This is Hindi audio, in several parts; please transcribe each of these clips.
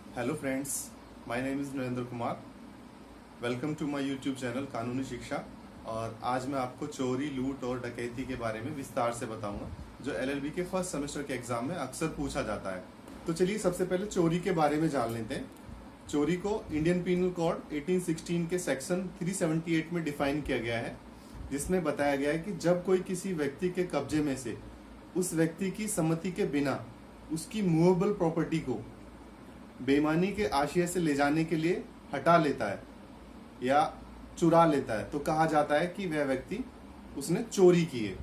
Hello friends, my name is Narendra Kumar. Welcome to my YouTube channel Kanooni Shiksha. और आज मैं आपको चोरी, लूट और डकैती के बारे में विस्तार से बताऊंगा, जो एलएलबी के फर्स्ट सेमेस्टर के एग्जाम में अक्सर पूछा जाता है। तो चलिए सबसे पहले चोरी के बारे में जान लेते हैं। चोरी को इंडियन पीनल कोड 1816 के सेक्शन 378 में डिफाइन किया गया है, जिसमें बताया गया है कि जब कोई किसी व्यक्ति के कब्जे में से उस व्यक्ति की सम्मति के बिना उसकी मूवेबल प्रॉपर्टी को बेईमानी के आशय से ले जाने के लिए हटा लेता है या चुरा लेता है, तो कहा जाता है कि वह व्यक्ति उसने चोरी की है।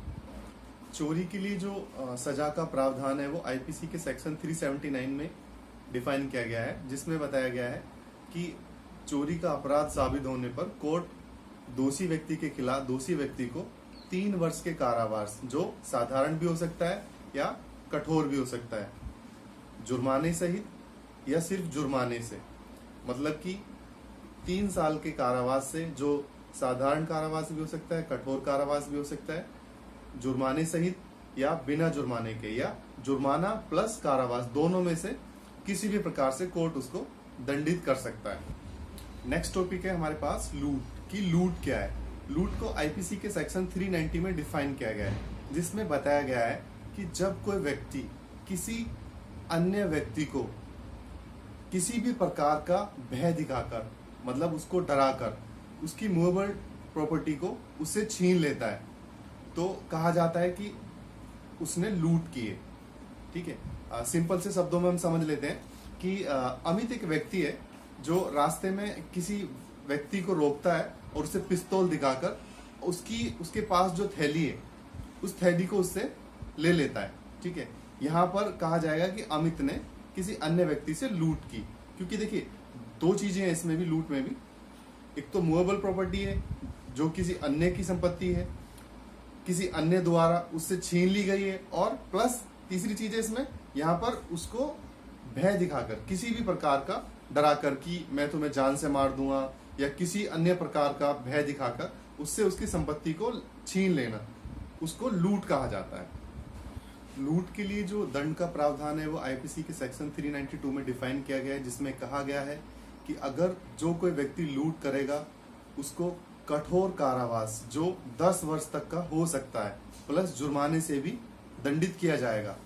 चोरी के लिए जो सजा का प्रावधान है वो आईपीसी के सेक्शन 379 में डिफाइन किया गया है, जिसमें बताया गया है कि चोरी का अपराध साबित होने पर कोर्ट दोषी व्यक्ति के खिलाफ दोषी व्यक्ति को 3 वर्ष के कारावास, जो साधारण भी हो सकता है या कठोर भी हो सकता है, जुर्माने सहित या सिर्फ जुर्माने से, मतलब कि 3 साल के कारावास से, जो साधारण कारावास भी हो सकता है, कठोर कारावास भी हो सकता है, जुर्माने सहित या बिना जुर्माने के, या जुर्माना प्लस कारावास, दोनों में से किसी भी प्रकार से कोर्ट उसको दंडित कर सकता है। नेक्स्ट टॉपिक है हमारे पास लूट की। लूट क्या है? लूट को आईपीसी के सेक्शन 390 में डिफाइन किया गया है, जिसमें बताया गया है कि जब कोई व्यक्ति किसी अन्य व्यक्ति को किसी भी प्रकार का भय दिखाकर, मतलब उसको डराकर, उसकी मूवेबल प्रॉपर्टी को उससे छीन लेता है, तो कहा जाता है कि उसने लूट की है। ठीक है, सिंपल से शब्दों में हम समझ लेते हैं कि अमित एक व्यक्ति है जो रास्ते में किसी व्यक्ति को रोकता है और उसे पिस्तौल दिखाकर उसके पास जो थैली है उस थैली को उससे ले लेता है। ठीक है, यहाँ पर कहा जाएगा कि अमित ने किसी अन्य व्यक्ति से लूट की, क्योंकि देखिए 2 चीजें हैं इसमें भी, लूट में भी। एक तो मूवेबल प्रॉपर्टी है जो किसी अन्य की संपत्ति है, किसी अन्य द्वारा उससे छीन ली गई है, और प्लस तीसरी चीज है इसमें, यहाँ पर उसको भय दिखाकर, किसी भी प्रकार का डराकर कि मैं तुम्हें जान से मार दूंगा, या किसी अन्य प्रकार का भय दिखाकर उससे उसकी संपत्ति को छीन लेना, उसको लूट कहा जाता है। लूट के लिए जो दंड का प्रावधान है वो आईपीसी के सेक्शन 392 में डिफाइन किया गया है, जिसमें कहा गया है कि अगर जो कोई व्यक्ति लूट करेगा उसको कठोर कारावास, जो 10 वर्ष तक का हो सकता है, प्लस जुर्माने से भी दंडित किया जाएगा।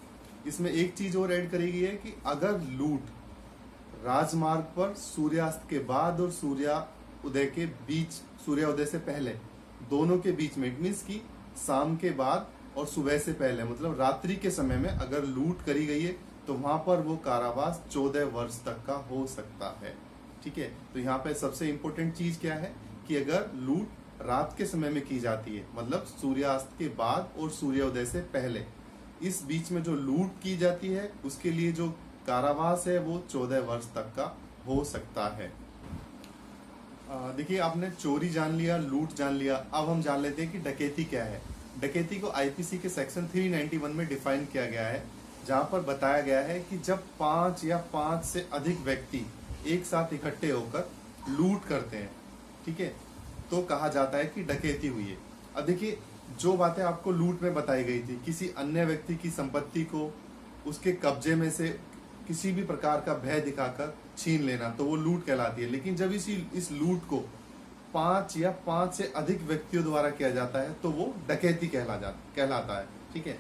इसमें एक चीज और ऐड करी गई है कि अगर लूट राजमार्ग पर सूर्यास्त के बाद और सूर्योदय के बीच, सूर्योदय से पहले, दोनों के बीच में, इट मीन्स की शाम के बाद और सुबह से पहले, मतलब रात्रि के समय में अगर लूट करी गई है तो वहां पर वो कारावास 14 वर्ष तक का हो सकता है। ठीक है, तो यहाँ पे सबसे इंपॉर्टेंट चीज क्या है कि अगर लूट रात के समय में की जाती है, मतलब सूर्यास्त के बाद और सूर्योदय से पहले, इस बीच में जो लूट की जाती है उसके लिए जो कारावास है वो 14 वर्ष तक का हो सकता है। देखिए, आपने चोरी जान लिया, लूट जान लिया, अब हम जान लेते हैं कि डकैती क्या है। डकैती को आईपीसी के सेक्शन 391 में डिफाइन किया गया है, जहां पर बताया गया है कि जब 5 या 5 से अधिक व्यक्ति एक साथ इकट्ठे होकर लूट करते हैं, ठीक है, तो कहा जाता है कि डकैती हुई है। अब देखिए, जो बातें आपको लूट में बताई गई थी, किसी अन्य व्यक्ति की संपत्ति को उसके कब्जे में से किसी भी प्रकार का भय दिखाकर छीन लेना, तो वो लूट कहलाती है। लेकिन जब इस लूट को 5 या 5 से अधिक व्यक्तियों द्वारा किया जाता है तो वो डकैती कहलाता है। ठीक है,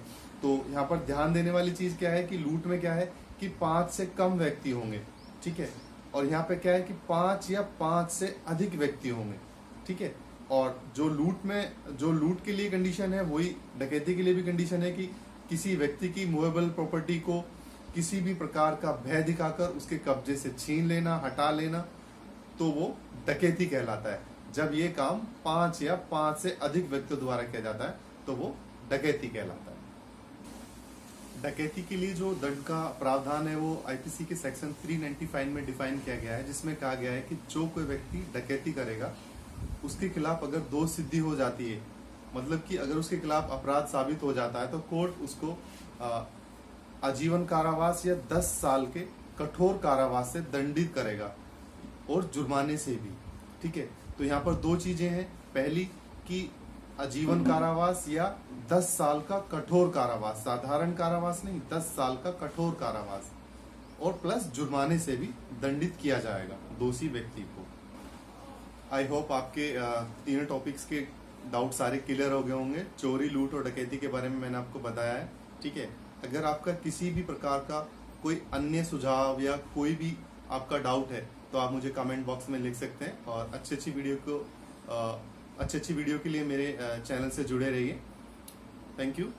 तो यहाँ पर ध्यान देने वाली चीज क्या है कि लूट में क्या है कि 5 से कम व्यक्ति होंगे। ठीक है, और यहाँ पे क्या है कि 5 या 5 से अधिक व्यक्ति होंगे। ठीक है, और जो लूट के लिए कंडीशन है वही डकैती के लिए भी कंडीशन है कि किसी व्यक्ति की मूवेबल प्रॉपर्टी को किसी भी प्रकार का भय दिखाकर उसके कब्जे से छीन लेना, हटा लेना, तो वो डकैती कहलाता है। जब ये काम 5 या 5 से अधिक व्यक्तियों द्वारा किया जाता है तो वो डकैती कहलाता है। डकैती के लिए जो दंड का प्रावधान है वो आईपीसी के सेक्शन 395 में डिफाइन किया गया है, जिसमें कहा गया है कि जो कोई व्यक्ति डकैती करेगा उसके खिलाफ अगर दोष सिद्धि हो जाती है, मतलब कि अगर उसके खिलाफ अपराध साबित हो जाता है, तो कोर्ट उसको आजीवन कारावास या 10 साल के कठोर कारावास से दंडित करेगा, और जुर्माने से भी। ठीक है, तो यहाँ पर 2 चीजें हैं, पहली कि आजीवन कारावास या 10 साल का कठोर कारावास, साधारण कारावास नहीं, 10 साल का कठोर कारावास, और प्लस जुर्माने से भी दंडित किया जाएगा दोषी व्यक्ति को। आई होप आपके तीनों टॉपिक्स के डाउट सारे क्लियर हो गए होंगे। चोरी, लूट और डकैती के बारे में मैंने आपको बताया है, ठीक है। अगर आपका किसी भी प्रकार का कोई अन्य सुझाव या कोई भी आपका डाउट है तो आप मुझे कमेंट बॉक्स में लिख सकते हैं। और अच्छी वीडियो के लिए मेरे चैनल से जुड़े रहिए। Thank you.